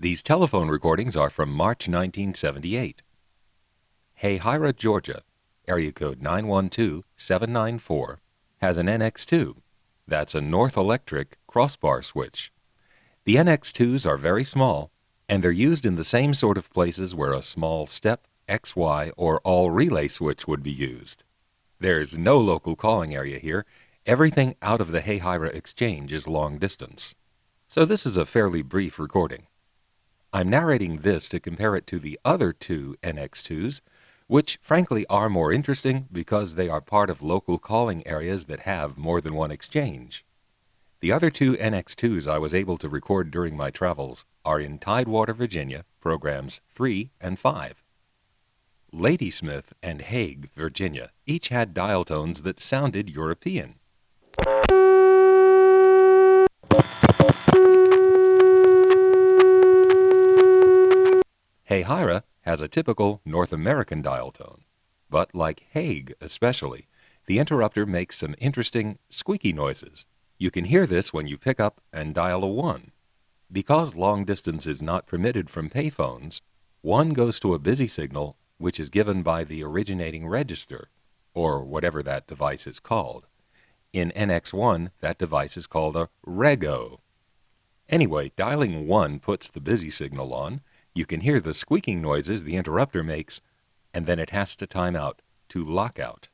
These telephone recordings are from March 1978. Hahira, Georgia, area code 912794, has an NX2. That's a North Electric crossbar switch. The NX2s are very small, and they're used in the same sort of places where a small step, XY, or all relay switch would be used. There's no local calling area here. Everything out of the Hahira exchange is long distance. So this is a fairly brief recording. I'm narrating this to compare it to the other two NX2s, which frankly are more interesting because they are part of local calling areas that have more than one exchange. The other two NX2s I was able to record during my travels are in Tidewater, Virginia, programs 3 and 5. Ladysmith and Hague, Virginia, each had dial tones that sounded European. Hahira has a typical North American dial tone, but like Hague especially, the interrupter makes some interesting squeaky noises. You can hear this when you pick up and dial a 1. Because long distance is not permitted from payphones, 1 goes to a busy signal which is given by the originating register, or whatever that device is called. In NX1, that device is called a rego. Anyway, dialing 1 puts the busy signal on. You can hear the squeaking noises the interrupter makes, and then it has to time out to lockout.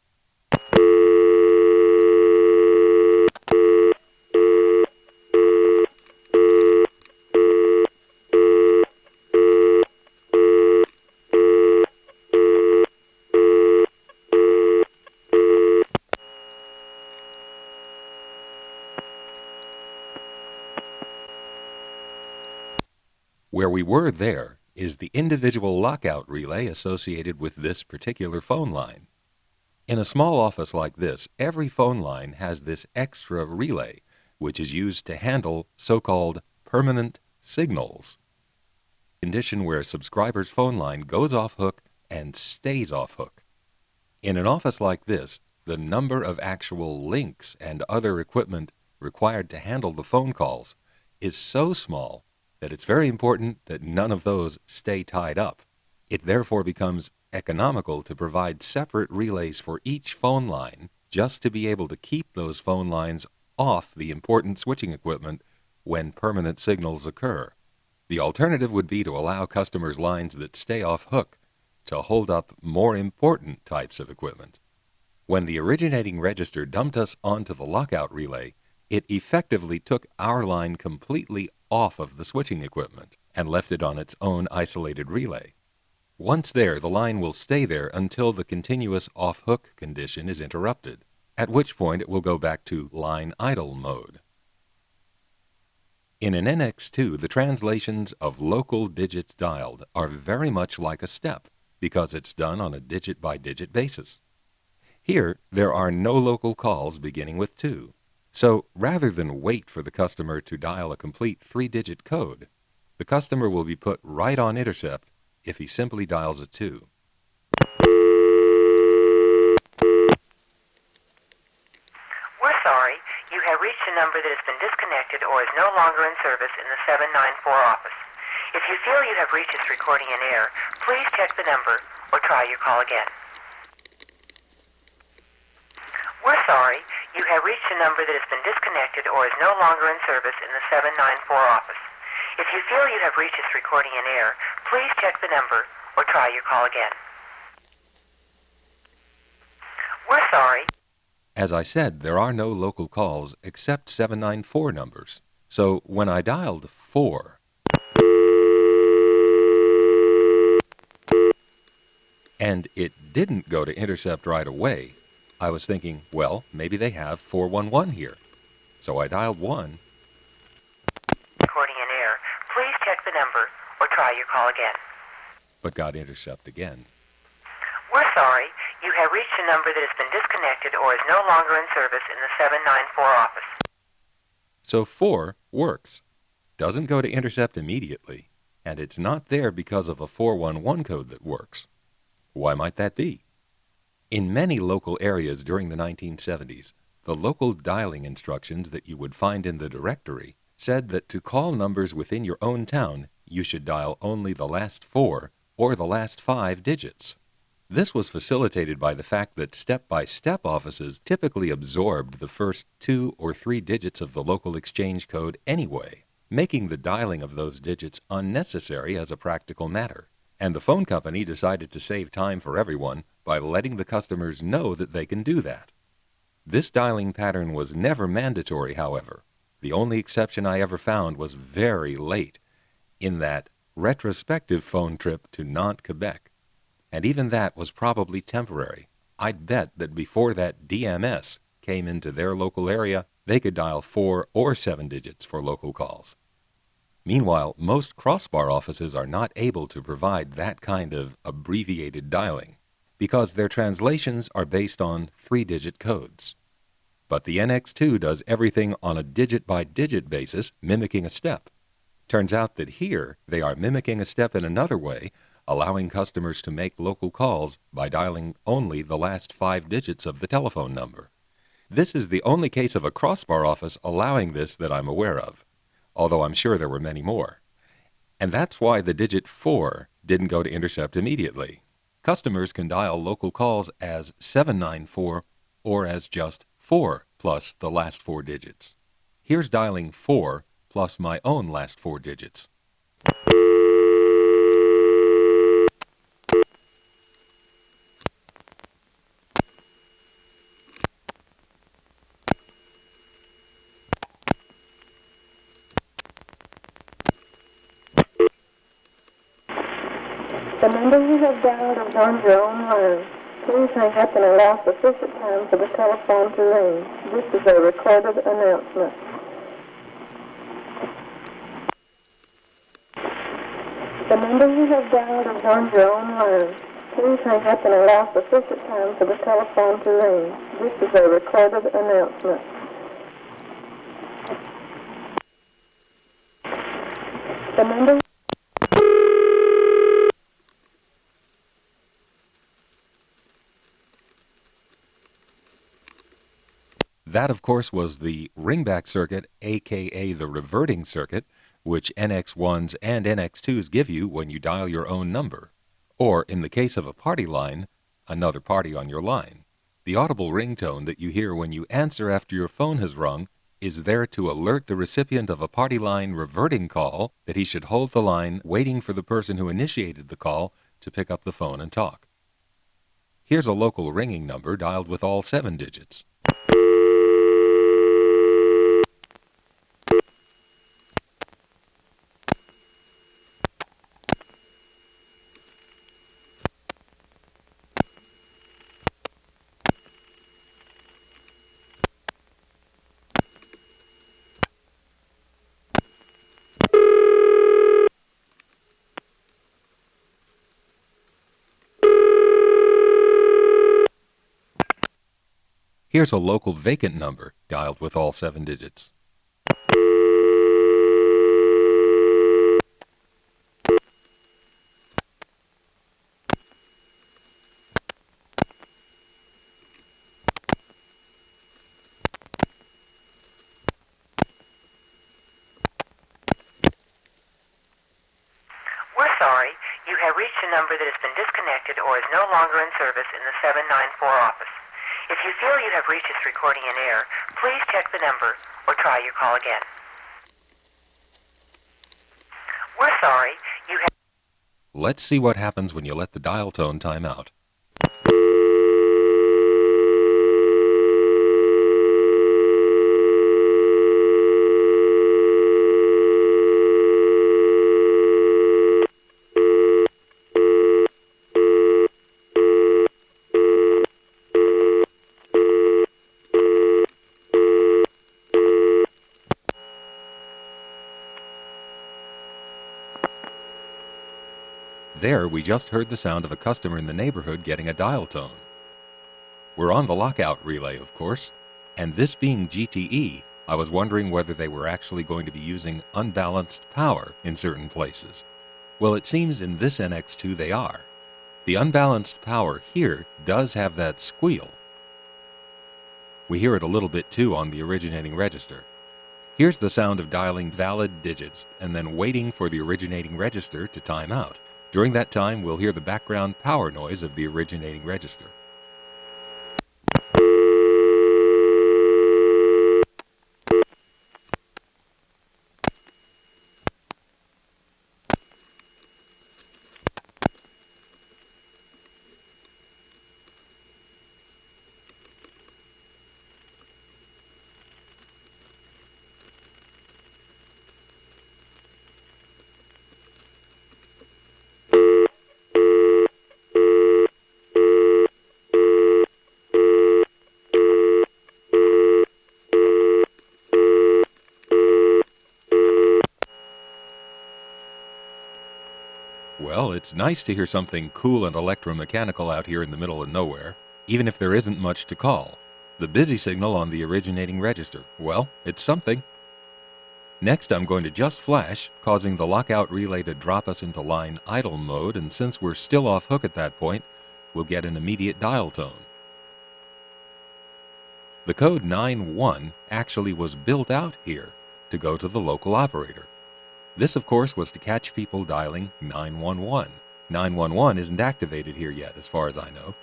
Where we were there is the individual lockout relay associated with this particular phone line. In a small office like this, every phone line has this extra relay, which is used to handle so-called permanent signals, a condition where a subscriber's phone line goes off hook and stays off hook. In an office like this, the number of actual links and other equipment required to handle the phone calls is so small that it's very important that none of those stay tied up. It therefore becomes economical to provide separate relays for each phone line just to be able to keep those phone lines off the important switching equipment when permanent signals occur. The alternative would be to allow customers' lines that stay off hook to hold up more important types of equipment. When the originating register dumped us onto the lockout relay, it effectively took our line completely off of the switching equipment and left it on its own isolated relay. Once there, the line will stay there until the continuous off-hook condition is interrupted, at which point it will go back to line idle mode. In an NX2, the translations of local digits dialed are very much like a step because it's done on a digit-by-digit basis. Here, there are no local calls beginning with 2. So rather than wait for the customer to dial a complete 3-digit code, the customer will be put right on intercept if he simply dials a 2. We're sorry. You have reached a number that has been disconnected or is no longer in service in the 794 office. If you feel you have reached this recording in error, please check the number or try your call again. We're sorry. You have reached a number that has been disconnected or is no longer in service in the 794 office. If you feel you have reached this recording in error, please check the number or try your call again. We're sorry. As I said, there are no local calls except 794 numbers. So when I dialed 4, and it didn't go to intercept right away, I was thinking, well, maybe they have 411 here. So I dialed 1. Recording in error. Please check the number or try your call again. But got intercept again. We're sorry. You have reached a number that has been disconnected or is no longer in service in the 794 office. So 4 works. Doesn't go to intercept immediately, and it's not there because of a 411 code that works. Why might that be? In many local areas during the 1970s, the local dialing instructions that you would find in the directory said that to call numbers within your own town, you should dial only the last 4 or the last 5 digits. This was facilitated by the fact that step-by-step offices typically absorbed the first 2 or 3 digits of the local exchange code anyway, making the dialing of those digits unnecessary as a practical matter. And the phone company decided to save time for everyone by letting the customers know that they can do that. This dialing pattern was never mandatory, however. The only exception I ever found was very late, in that retrospective phone trip to Nantes, Quebec. And even that was probably temporary. I'd bet that before that DMS came into their local area, they could dial 4 or 7 digits for local calls. Meanwhile, most Crossbar offices are not able to provide that kind of abbreviated dialing because their translations are based on 3-digit codes. But the NX2 does everything on a digit-by-digit basis, mimicking a step. Turns out that here they are mimicking a step in another way, allowing customers to make local calls by dialing only the last 5 digits of the telephone number. This is the only case of a Crossbar office allowing this that I'm aware of, although I'm sure there were many more. And that's why the digit 4 didn't go to intercept immediately. Customers can dial local calls as 794 or as just 4 plus the last 4 digits. Here's dialing 4 plus my own last 4 digits. The number you have dialed is on your own line. Please hang up and allow sufficient time for the telephone to ring. This is a recorded announcement. The number you have dialed is on your own line. Please hang up and allow sufficient time for the telephone to ring. This is a recorded announcement. The number... That, of course, was the ringback circuit, aka the reverting circuit, which NX1s and NX2s give you when you dial your own number. Or, in the case of a party line, another party on your line. The audible ringtone that you hear when you answer after your phone has rung is there to alert the recipient of a party line reverting call that he should hold the line waiting for the person who initiated the call to pick up the phone and talk. Here's a local ringing number dialed with all 7 digits. Here's a local vacant number dialed with all 7 digits. We're sorry. You have reached a number that has been disconnected or is no longer in service in the 794 office. If you feel you have reached this recording in error, please check the number or try your call again. We're sorry. You have... Let's see what happens when you let the dial tone time out. There, we just heard the sound of a customer in the neighborhood getting a dial tone. We're on the lockout relay, of course, and this being GTE, I was wondering whether they were actually going to be using unbalanced power in certain places. Well, it seems in this NX2 they are. The unbalanced power here does have that squeal. We hear it a little bit too on the originating register. Here's the sound of dialing valid digits and then waiting for the originating register to time out. During that time, we'll hear the background power noise of the originating register. Well, it's nice to hear something cool and electromechanical out here in the middle of nowhere, even if there isn't much to call. The busy signal on the originating register, well, it's something. Next, I'm going to just flash, causing the lockout relay to drop us into line idle mode, and since we're still off hook at that point, we'll get an immediate dial tone. The code 91 actually was built out here to go to the local operator. This, of course, was to catch people dialing 911. 911 isn't activated here yet, as far as I know.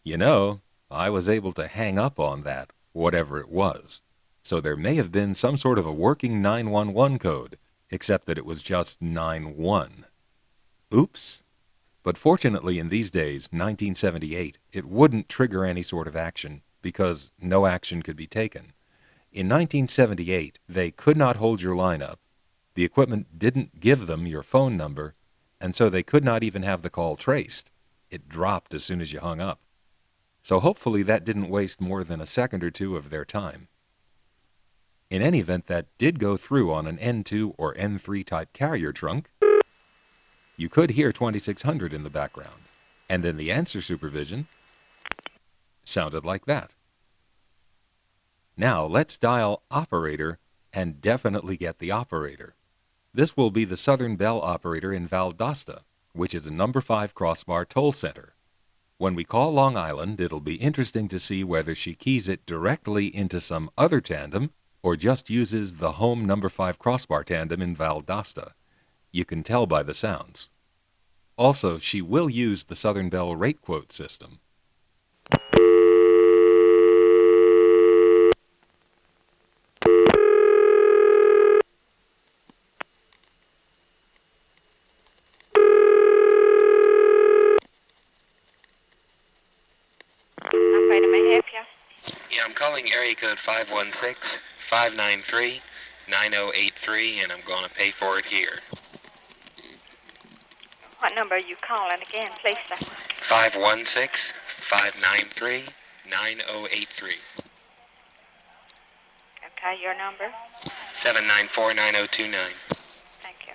You know, I was able to hang up on that, whatever it was. So there may have been some sort of a working 911 code, except that it was just 91. Oops. But fortunately in these days, 1978, it wouldn't trigger any sort of action, because no action could be taken. In 1978, they could not hold your line up. The equipment didn't give them your phone number, and so they could not even have the call traced. It dropped as soon as you hung up. So hopefully that didn't waste more than a second or two of their time. In any event, that did go through on an N2 or N3 type carrier trunk. You could hear 2600 in the background. And then the answer supervision sounded like that. Now let's dial operator and definitely get the operator. This will be the Southern Bell operator in Valdosta, which is a number 5 Crossbar toll center. When we call Long Island, it'll be interesting to see whether she keys it directly into some other tandem or just uses the home number 5 Crossbar tandem in Valdosta. You can tell by the sounds. Also, she will use the Southern Bell rate quote system. Yeah, I'm calling area code 516-593-9083, and I'm going to pay for it here. What number are you calling again, please, sir? 516-593-9083. Okay, your number? 794-9029. Thank you.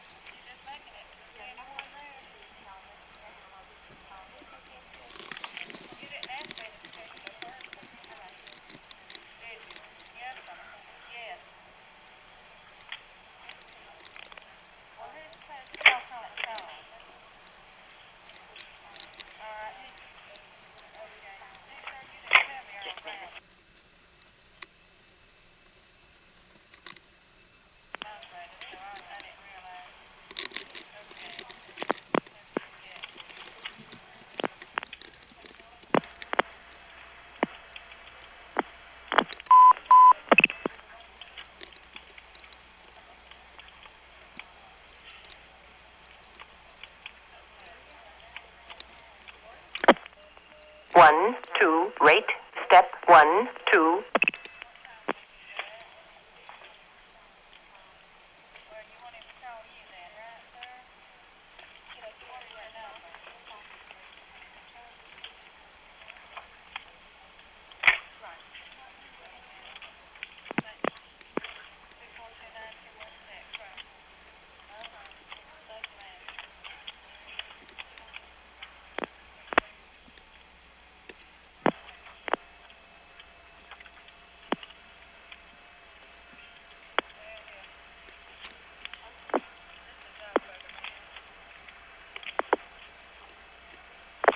One, two, rate, step, 1, 2.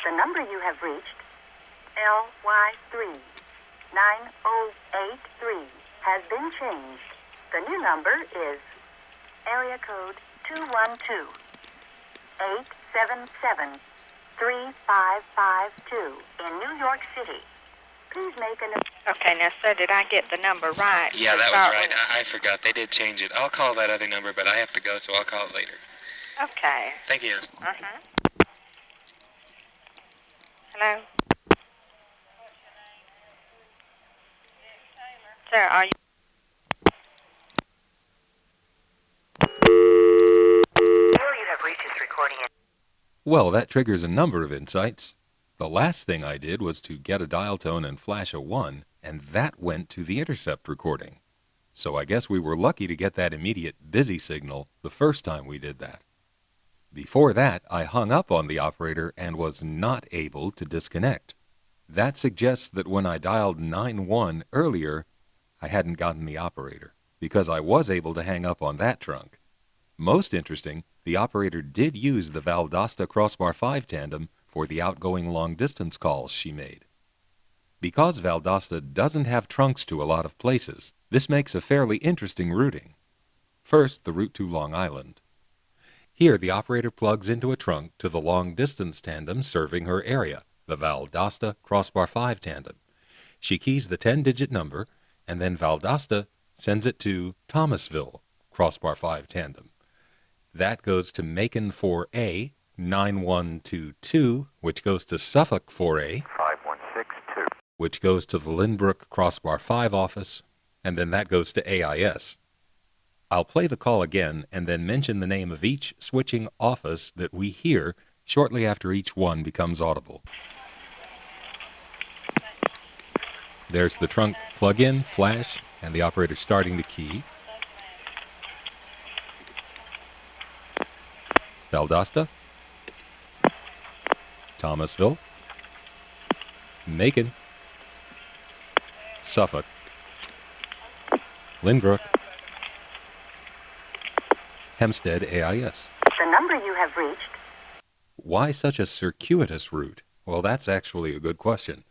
The number you have reached, LY39083, has been changed. The new number is area code 212-877-3552 in New York City. Please make an... Okay, now, sir, did I get the number right? Yeah, that was right. I forgot. They did change it. I'll call that other number, but I have to go, so I'll call it later. Okay. Thank you. Uh-huh. Hello? Sir, are you... You have reached this recording. Well, that triggers a number of insights. The last thing I did was to get a dial tone and flash a 1, and that went to the intercept recording. So I guess we were lucky to get that immediate busy signal the first time we did that. Before that, I hung up on the operator and was not able to disconnect. That suggests that when I dialed 9-1 earlier, I hadn't gotten the operator, because I was able to hang up on that trunk. Most interesting, the operator did use the Valdosta Crossbar 5 tandem for the outgoing long-distance calls she made. Because Valdosta doesn't have trunks to a lot of places, this makes a fairly interesting routing. First, the route to Long Island. Here, the operator plugs into a trunk to the long-distance tandem serving her area, the Valdosta Crossbar 5 tandem. She keys the 10-digit number, and then Valdosta sends it to Thomasville Crossbar 5 tandem. That goes to Macon 4A, 9122, which goes to Suffolk 4A, 5162, which goes to the Lynbrook Crossbar 5 office, and then that goes to AIS. I'll play the call again and then mention the name of each switching office that we hear shortly after each one becomes audible. There's the trunk plug-in, flash, and the operator starting the key. Valdosta, Thomasville, Macon, Suffolk, Lynbrook, Hempstead AIS. The number you have reached... Why such a circuitous route? Well, that's actually a good question.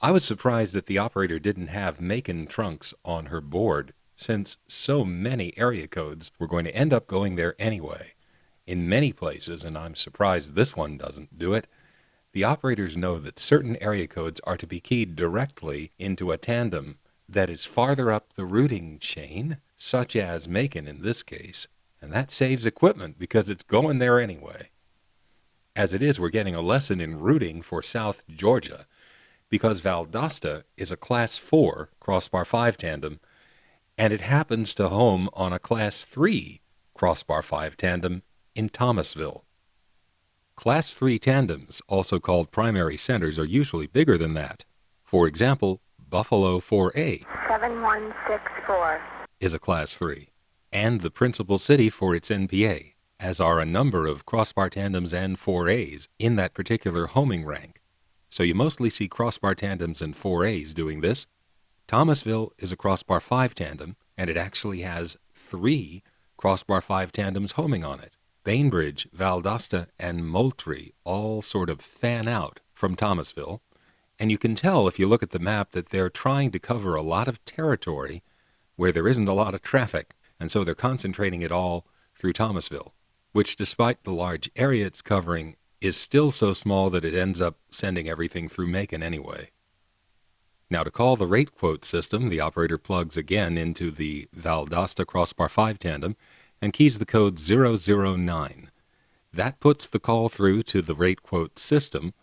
I was surprised that the operator didn't have Macon trunks on her board, since so many area codes were going to end up going there anyway. In many places, and I'm surprised this one doesn't do it, the operators know that certain area codes are to be keyed directly into a tandem that is farther up the routing chain, such as Macon in this case, and that saves equipment because it's going there anyway. As it is, we're getting a lesson in routing for South Georgia, because Valdosta is a Class 4 Crossbar 5 tandem, and it happens to home on a Class 3 Crossbar 5 tandem in Thomasville. Class 3 tandems, also called primary centers, are usually bigger than that. For example, Buffalo 4A 7164 is a Class 3, and the principal city for its NPA, as are a number of Crossbar tandems and 4As in that particular homing rank. So you mostly see Crossbar tandems and 4As doing this. Thomasville is a Crossbar 5 tandem, and it actually has 3 Crossbar 5 tandems homing on it. Bainbridge, Valdosta, and Moultrie all sort of fan out from Thomasville, and you can tell if you look at the map that they're trying to cover a lot of territory where there isn't a lot of traffic, and so they're concentrating it all through Thomasville, which, despite the large area it's covering, is still so small that it ends up sending everything through Macon anyway. Now, to call the rate quote system, the operator plugs again into the Valdosta Crossbar 5 tandem and keys the code 009. That puts the call through to the rate quote system,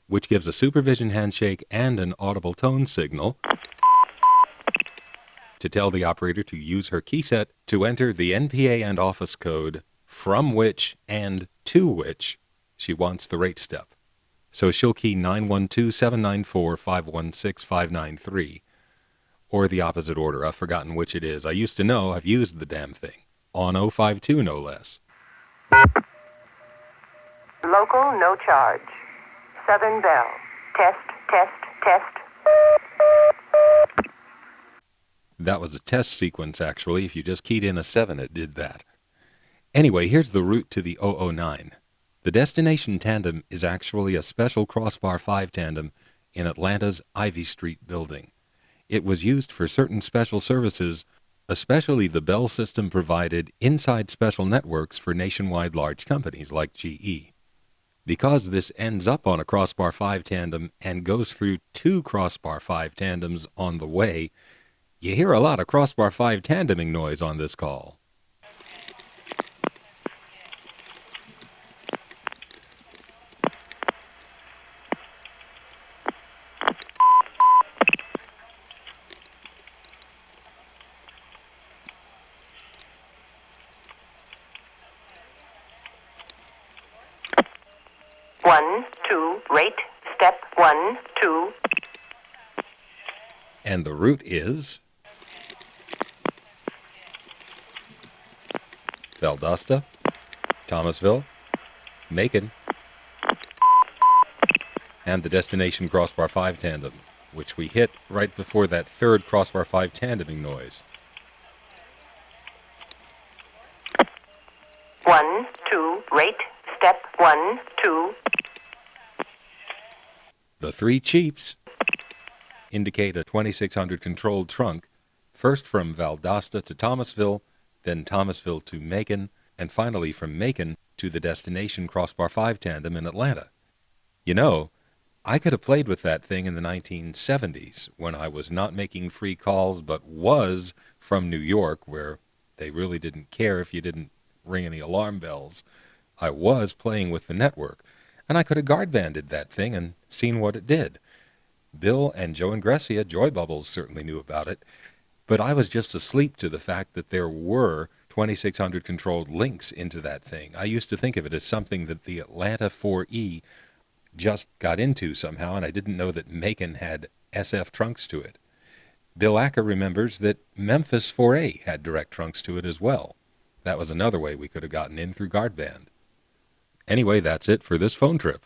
which gives a supervision handshake and an audible tone signal to tell the operator to use her key set to enter the NPA and office code from which and to which she wants the rate step. So she'll key 912-794-516-593, or the opposite order. I've forgotten which it is. I used to know. I've used the damn thing. On 052, no less. Local, no charge. Southern Bell. Test, test, test. That was a test sequence, actually. If you just keyed in a 7, it did that. Anyway, here's the route to the 009. The destination tandem is actually a special Crossbar 5 tandem in Atlanta's Ivy Street building. It was used for certain special services, especially the Bell system provided inside special networks for nationwide large companies like GE. Because this ends up on a Crossbar 5 tandem and goes through 2 Crossbar 5 tandems on the way, you hear a lot of Crossbar 5 tandeming noise on this call. One, two, rate, step, 1, 2. And the route is Valdosta, Thomasville, Macon, and the destination Crossbar 5 tandem, which we hit right before that third Crossbar 5 tandeming noise. 1, 2, rate, step, 1, 2. The 3 cheeps indicate a 2600 controlled trunk, first from Valdosta to Thomasville, then Thomasville to Macon, and finally from Macon to the destination Crossbar 5 tandem in Atlanta. You know, I could have played with that thing in the 1970s when I was not making free calls but was from New York, where they really didn't care if you didn't ring any alarm bells. I was playing with the network, and I could have guard banded that thing and seen what it did. Bill and Joe and Grecia, Joy Bubbles, certainly knew about it, but I was just asleep to the fact that there were 2600 controlled links into that thing. I used to think of it as something that the Atlanta 4E just got into somehow, and I didn't know that Macon had SF trunks to it. Bill Acker remembers that Memphis 4A had direct trunks to it as well. That was another way we could have gotten in through guard band. Anyway, that's it for this phone trip.